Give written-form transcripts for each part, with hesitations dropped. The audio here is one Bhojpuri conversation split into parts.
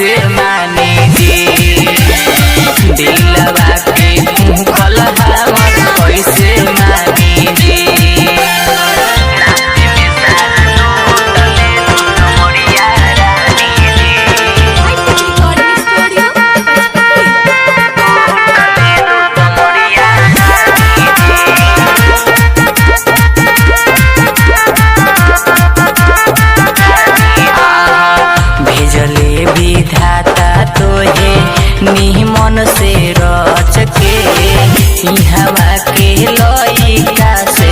कैसे मानी जी दिलवा के भूखल हमर कैसे मानी जी भेजले विधाता तोहे निमन से रच के हवा के लइका से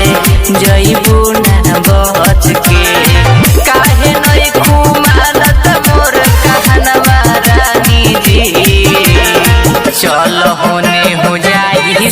जइबू ना बच के काहे नहीं खुमानत मोर कहनवा रानी जी चल होने हो जाई